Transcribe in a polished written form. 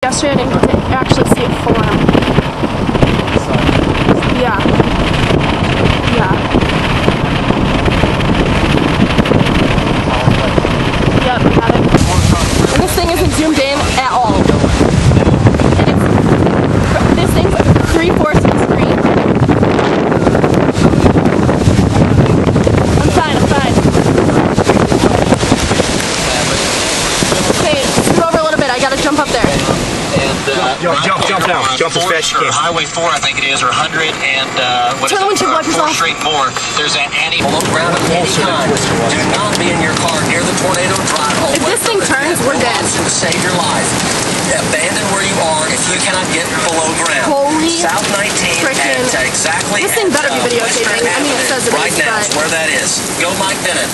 Yesterday I didn't get to actually see it form. Yeah. Yeah. Yep, I got it. And this thing isn't zoomed in at all. And this thing's like 3/4 of the screen. I'm fine. Okay, screw over a little bit, I gotta jump up there. Jump down. Jump as fast as you can. Highway 4, I think it is, or 100, and what is it? 4th Street more. There's that below ground at any time. Do not be in your car near the tornado drive. If this thing turns, we're dead. To save your life. Abandon where you are if you cannot get below ground. Holy South 19 frickin'. at exactly This thing better be videotaping. I mean, it says it right is, now but is where that is. Go Mike Bennett.